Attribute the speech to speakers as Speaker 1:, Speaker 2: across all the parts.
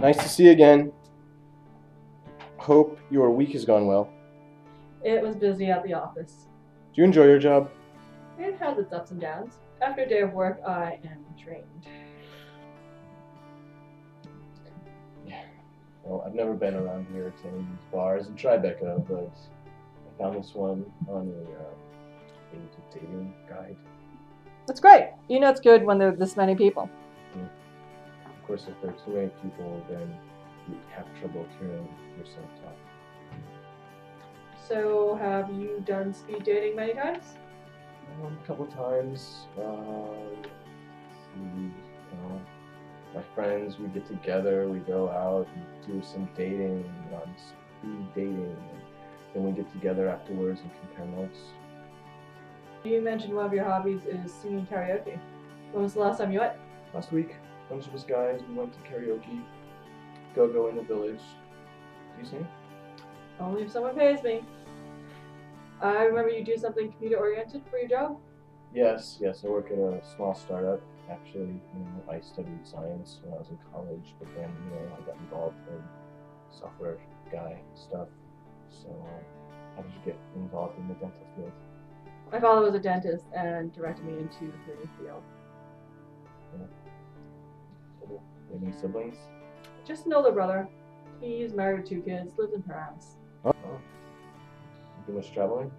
Speaker 1: Nice to see you again. Hope your week has gone well.
Speaker 2: It was busy at the office.
Speaker 1: Do you enjoy your job?
Speaker 2: It has its ups and downs. After a day of work, I am drained.
Speaker 1: Yeah. Well, I've never been around here to any of these bars in Tribeca, but I found this one on a dating guide.
Speaker 2: That's great. You know it's good when there are this many people.
Speaker 1: Of course, if there are too many people, then you have trouble hearing yourself talk.
Speaker 2: So, have you done speed dating many times?
Speaker 1: A couple times. My friends, we get together, we go out, and do some dating, speed dating, and then we get together afterwards and compare notes.
Speaker 2: You mentioned one of your hobbies is singing karaoke. When was the last time you went?
Speaker 1: Last week, a bunch of us guys, we went to karaoke, go in the village. Do you sing?
Speaker 2: Only if someone pays me. I remember you do something computer-oriented for your job?
Speaker 1: Yes, I work at a small startup. Actually, I studied science when I was in college, but then, I got involved in software guy stuff. So, how did you get involved in the dental field?
Speaker 2: My father was a dentist and directed me into the field.
Speaker 1: Yeah. Do you have any siblings?
Speaker 2: Just an older brother. He's married with 2 kids, lives in Paris.
Speaker 1: Oh. You do much traveling?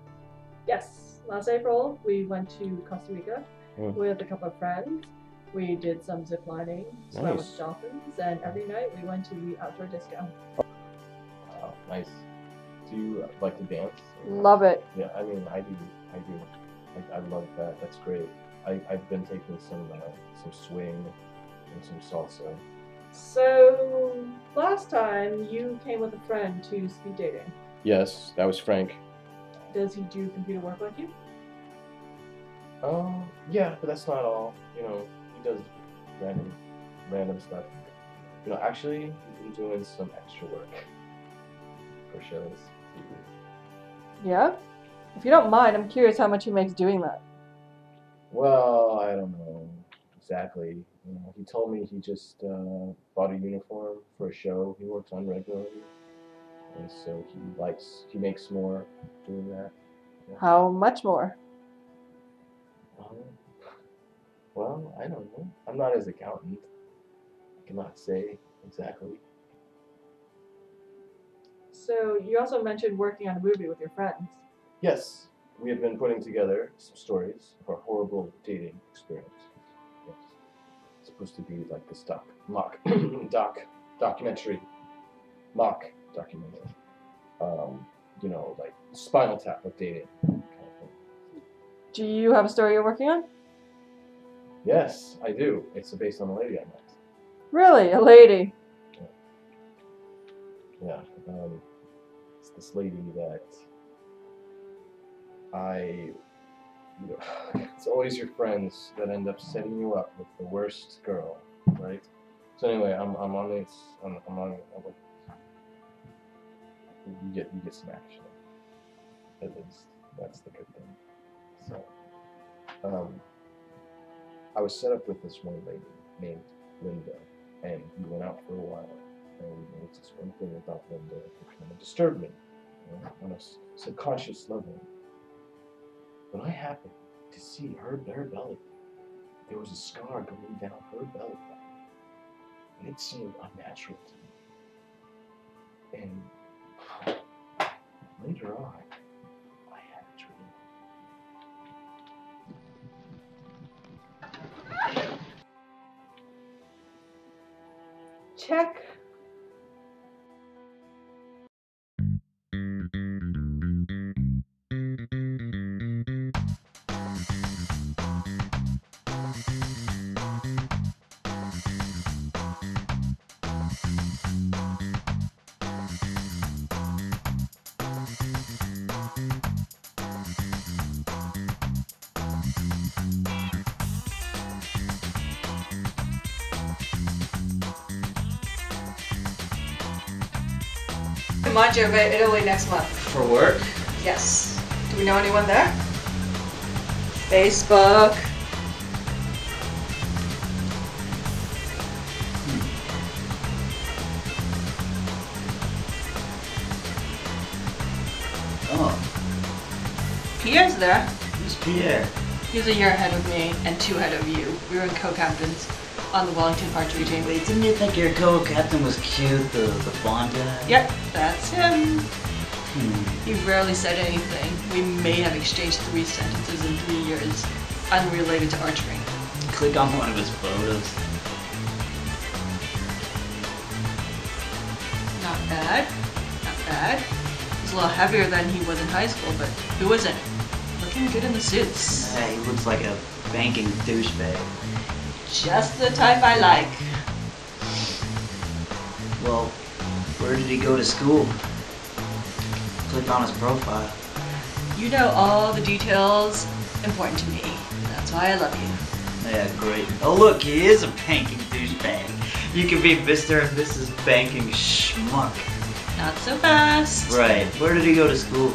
Speaker 2: Yes. Last April, we went to Costa Rica with a couple of friends. We did some zip lining, swam with dolphins, and every night we went to the outdoor disco.
Speaker 1: Wow, nice. Do you like to dance?
Speaker 2: Love it.
Speaker 1: Yeah, I mean, I do. I love that. That's great. I've been taking some swing and some salsa.
Speaker 2: So, last time you came with a friend to speed dating.
Speaker 1: Yes, that was Frank.
Speaker 2: Does he do computer work like you?
Speaker 1: Yeah, but that's not all. He does random stuff. Actually, he's been doing some extra work for shows, TV.
Speaker 2: Yeah? If you don't mind, I'm curious how much he makes doing that.
Speaker 1: Well, I don't know exactly. He told me he just bought a uniform for a show he works on regularly, and so he makes more doing that. Yeah.
Speaker 2: How much more?
Speaker 1: Well, I don't know. I'm not his accountant. I cannot say exactly.
Speaker 2: So, you also mentioned working on a movie with your friends.
Speaker 1: Yes, we have been putting together some stories of our horrible dating experience. Yes. It's supposed to be like this documentary. Like Spinal Tap of dating kind of thing.
Speaker 2: Do you have a story you're working on?
Speaker 1: Yes, I do. It's based on a lady I met.
Speaker 2: Really? A lady?
Speaker 1: Yeah. It's this lady that it's always your friends that end up setting you up with the worst girl, right? So anyway, I'm on this. You get some action. At least that's the good thing. So, I was set up with this one lady named Linda, and we went out for a while. And there was this one thing about Linda that kind of disturbed me, on a subconscious level. When I happened to see her belly, there was a scar going down her belly button, and it seemed unnatural to me. And later on, I had a dream.
Speaker 2: Check. Mangia, Italy next month.
Speaker 1: For work?
Speaker 2: Yes. Do we know anyone there? Facebook.
Speaker 3: Oh.
Speaker 4: Pierre's there.
Speaker 3: Who's Pierre?
Speaker 4: He's a year ahead of me and 2 ahead of you. We were in co-captains on the Wellington archery team.
Speaker 3: Wait, didn't you think your co-captain was cute, the blonde guy?
Speaker 4: Yep, that's him. He rarely said anything. We may have exchanged 3 sentences in 3 years, unrelated to archery.
Speaker 3: Click on one of his photos.
Speaker 4: Not bad. Not bad. He's a little heavier than he was in high school, but who isn't? Looking good in the suits.
Speaker 3: Yeah, he looks like a banking douchebag.
Speaker 4: Just the type I like.
Speaker 3: Well, where did he go to school? Click on his profile.
Speaker 4: You know all the details important to me. That's why I love you.
Speaker 3: Yeah, great. Oh look, he is a banking douchebag. You can be Mr. and Mrs. Banking Schmuck.
Speaker 4: Not so fast.
Speaker 3: Right. Where did he go to school?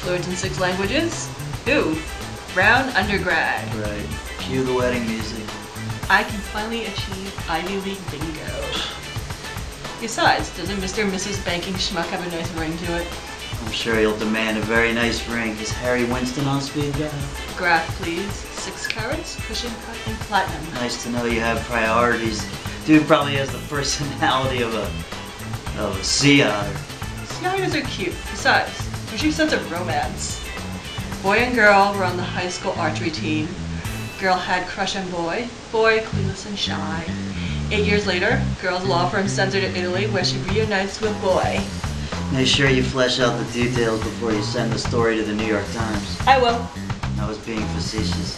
Speaker 4: Fluent in 6 languages? Ooh, Brown undergrad.
Speaker 3: Right. Cue the wedding music.
Speaker 4: I can finally achieve Ivy League bingo. Besides, doesn't Mr. and Mrs. Banking Schmuck have a nice ring to it?
Speaker 3: I'm sure he'll demand a very nice ring. Is Harry Winston on speed dial?
Speaker 4: Graph, please. 6 carats, cushion cut in platinum.
Speaker 3: Nice to know you have priorities. Dude probably has the personality of a sea otter.
Speaker 4: Sea otters are cute. Besides, there's your sense of romance. Boy and girl were on the high school archery team. Girl had crush on boy. Boy clueless and shy. 8 years later, girl's law firm sends her to Italy where she reunites with boy.
Speaker 3: Make sure you flesh out the details before you send the story to the New York Times.
Speaker 4: I will.
Speaker 3: I was being facetious.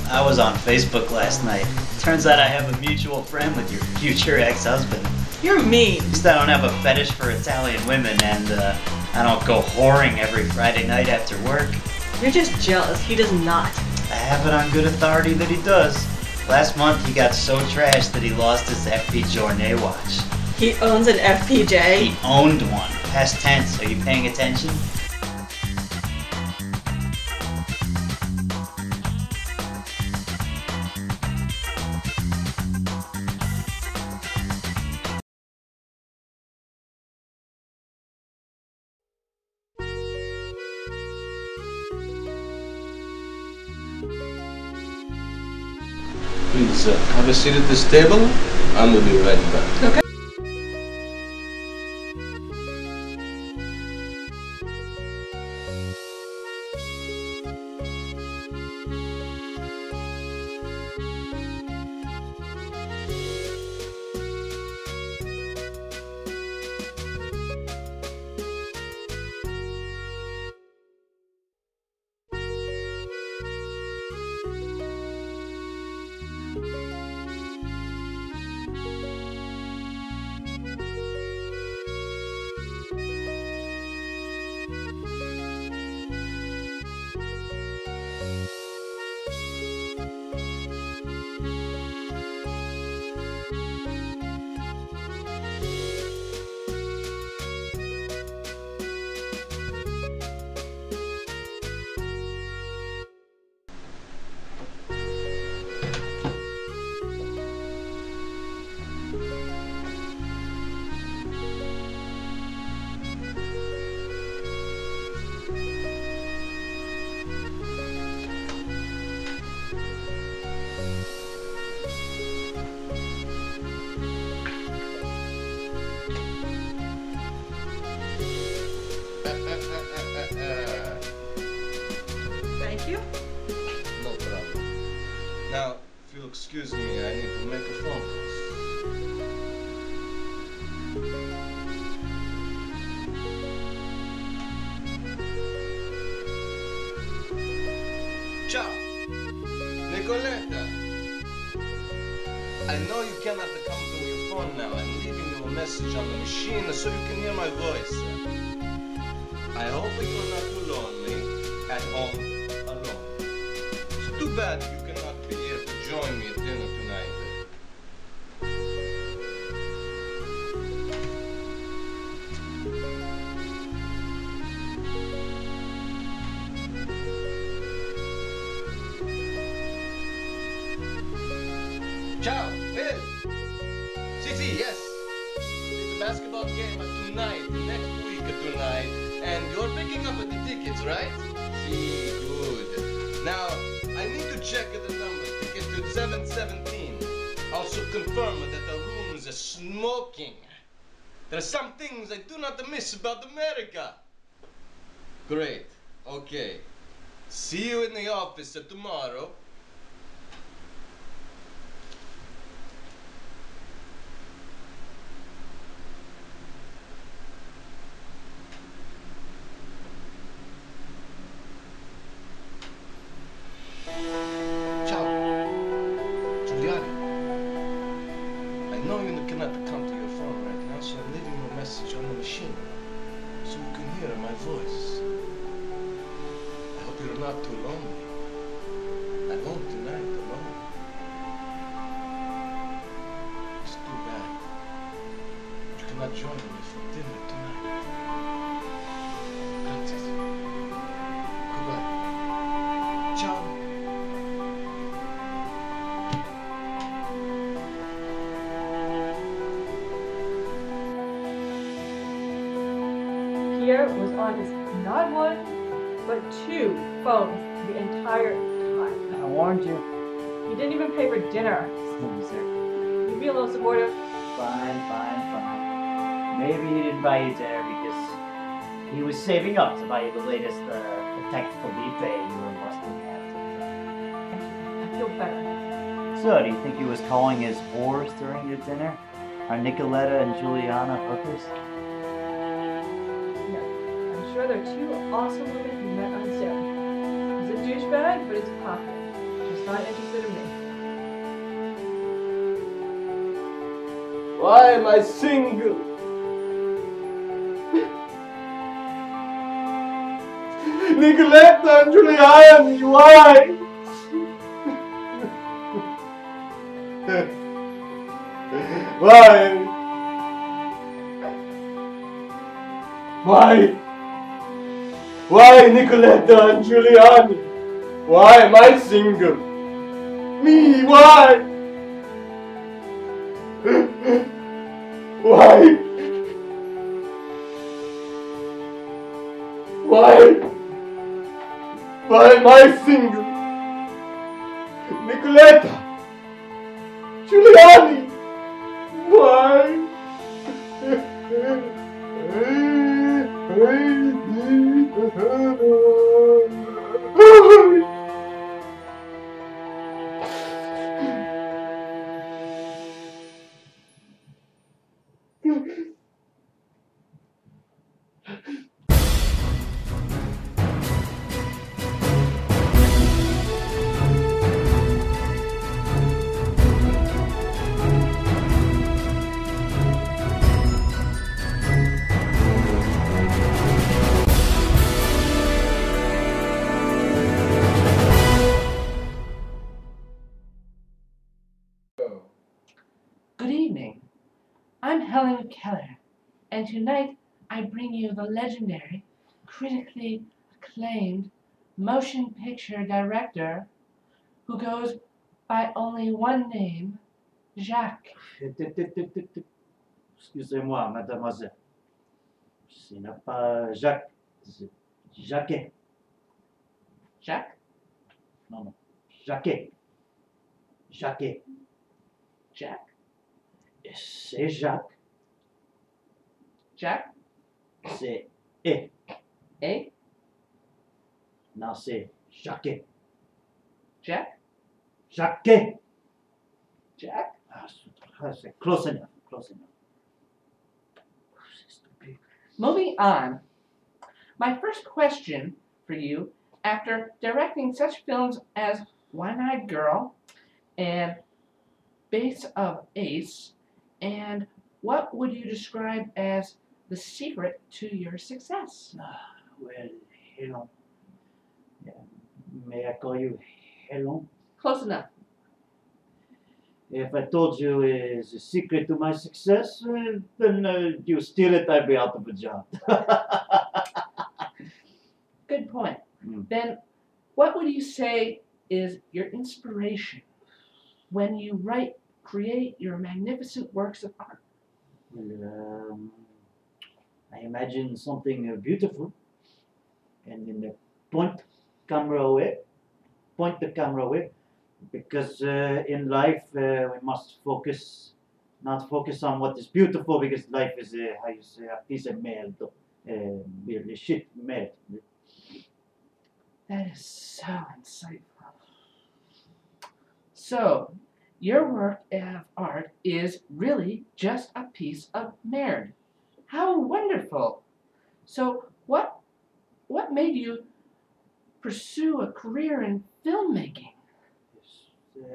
Speaker 3: I was on Facebook last night. Turns out I have a mutual friend with your future ex-husband.
Speaker 4: You're mean.
Speaker 3: At least I don't have a fetish for Italian women, and I don't go whoring every Friday night after work.
Speaker 4: You're just jealous. He does not.
Speaker 3: I have it on good authority that he does. Last month he got so trashed that he lost his FP Journée watch.
Speaker 4: He owns an FPJ.
Speaker 3: He owned one. Past tense. Are you paying attention?
Speaker 5: Please have a seat at this table, and we'll be right back.
Speaker 4: Okay. Thank you.
Speaker 5: No problem. Now, if you'll excuse me, I need to make a phone call. Ciao, Nicoletta. I know you cannot come to your phone now. I'm leaving you a message on the machine so you can hear my voice. I hope you are not too lonely at home alone. It's too bad you cannot be here to join me at dinner tonight. Ciao, Will. Sì, yes. the basketball game tonight, next week tonight, and you're picking up the tickets, right? See, good. Now, I need to check the numbers. Ticket to 717. Also confirm that the room's smoking. There are some things I do not miss about America. Great. Okay. See you in the office tomorrow. Ciao. Giuliani. I know you cannot come to your phone right now, so I'm leaving you a message on the machine so you can hear my voice. I hope you're not too lonely. At home tonight alone. It's too bad. You cannot join me for dinner tonight. Gracias. Goodbye. Ciao.
Speaker 2: Pierre was on his not one, but two phones the entire time.
Speaker 6: I warned you.
Speaker 2: He didn't even pay for dinner.
Speaker 6: Loser.
Speaker 2: You be a little supportive.
Speaker 6: Fine, fine, fine. Maybe he didn't buy you dinner because he was saving up to buy you the latest tactical buffet you were busting at.
Speaker 2: I feel better.
Speaker 6: So, do you think he was calling his whores during your dinner? Are Nicoletta and Juliana hookers?
Speaker 2: No, I'm sure they're two awesome women who met on Sarah. He's a douchebag, but he's popular. Just not interested in me.
Speaker 1: Why am I single? Nicoletta and Giuliani, why? Why? Why? Why Nicoletta and Giuliani? Why am I single? Me, why? Why? Why? Why am I single? Nicoletta! Giuliani! Why?
Speaker 7: Good evening. I'm Helen Keller, and tonight I bring you the legendary, critically acclaimed motion picture director who goes by only one name, Jacques.
Speaker 6: Excusez-moi, mademoiselle. Ce n'est pas Jacques, c'est Jacquet.
Speaker 7: Jacques?
Speaker 6: Non, non. Jacquet. Jacquet.
Speaker 7: Jack?
Speaker 6: C'est Jacques.
Speaker 7: Jack?
Speaker 6: C'est E.
Speaker 7: A?
Speaker 6: Non, c'est Jacquet.
Speaker 7: Jack?
Speaker 6: Jacquet.
Speaker 7: Jack?
Speaker 6: C'est close enough. Close enough. C'est stupide.
Speaker 7: Moving on. My first question for you, after directing such films as One-Eyed Girl and Base of Ace, and what would you describe as the secret to your success?
Speaker 6: Well, Helen. Yeah. May I call you Helen?
Speaker 7: Close enough.
Speaker 6: If I told you is the secret to my success, then you steal it, I'd be out of a job.
Speaker 7: Good point. Then, what would you say is your inspiration when you create your magnificent works of art?
Speaker 6: Well, I imagine something beautiful, and in the point the camera away, because in life we must not focus on what is beautiful, because life is how you say a piece of merde, really shit merde.
Speaker 7: That is so insightful. So, your work of art is really just a piece of merde. How wonderful! So, what made you pursue a career in filmmaking?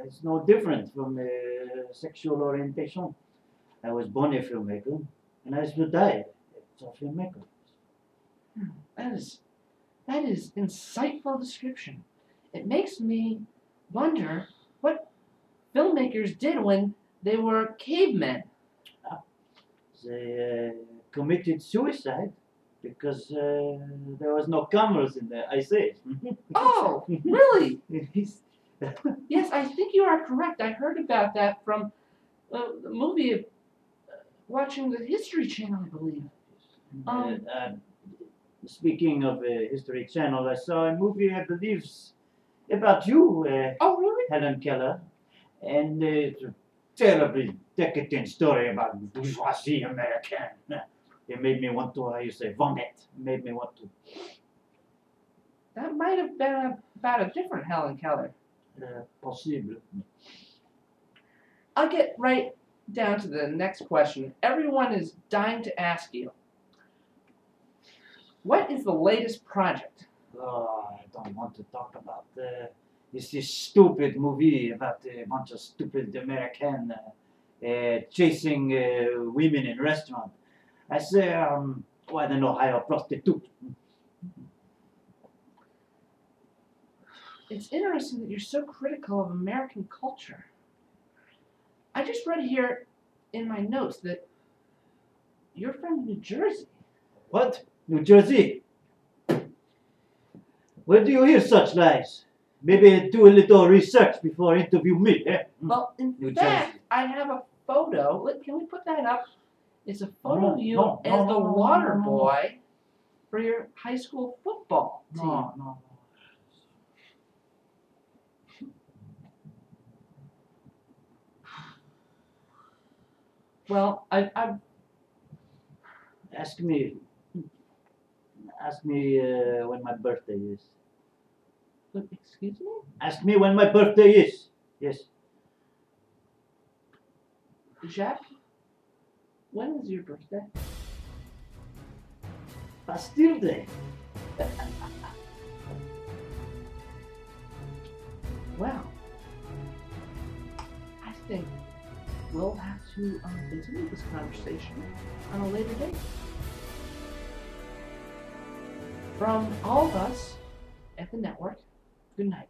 Speaker 6: It's no different from sexual orientation. I was born a filmmaker, and I will die as a filmmaker.
Speaker 7: That is insightful description. It makes me wonder what filmmakers did when they were cavemen.
Speaker 6: They committed suicide because there was no cameras in the Ice Age.
Speaker 7: Oh, really? Yes, I think you are correct. I heard about that from the movie, watching the History Channel, I believe.
Speaker 6: Speaking of History Channel, I saw a movie, I believe, about you,
Speaker 7: Oh, really?
Speaker 6: Helen Keller, and it's a terribly decadent story about bourgeoisie American. It made me want to, how you say, vomit. It made me want to.
Speaker 7: That might have been about a different Helen Keller.
Speaker 6: Possible.
Speaker 7: I'll get right down to the next question. Everyone is dying to ask you. What is the latest project?
Speaker 6: Oh, I don't want to talk about this stupid movie about a bunch of stupid American chasing women in restaurants. I say, why don't know hire a prostitute?
Speaker 7: It's interesting that you're so critical of American culture. I just read here in my notes that you're from New Jersey.
Speaker 6: What? New Jersey? Where do you hear such lies? Maybe do a little research before interview me, eh?
Speaker 7: Well, in
Speaker 6: New
Speaker 7: fact,
Speaker 6: Jersey.
Speaker 7: I have a photo. Can we put that up? It's a photo
Speaker 6: No,
Speaker 7: of you
Speaker 6: no,
Speaker 7: as
Speaker 6: no,
Speaker 7: the
Speaker 6: no, no,
Speaker 7: water
Speaker 6: no, no.
Speaker 7: boy for your high school football team.
Speaker 6: No.
Speaker 7: Well, I've
Speaker 6: Ask me when my birthday is.
Speaker 7: excuse me?
Speaker 6: Ask me when my birthday is. Yes.
Speaker 7: Jacques, when is your birthday?
Speaker 6: Bastille Day.
Speaker 7: Well, I think we'll have to continue this conversation on a later date. From all of us at the network, good night.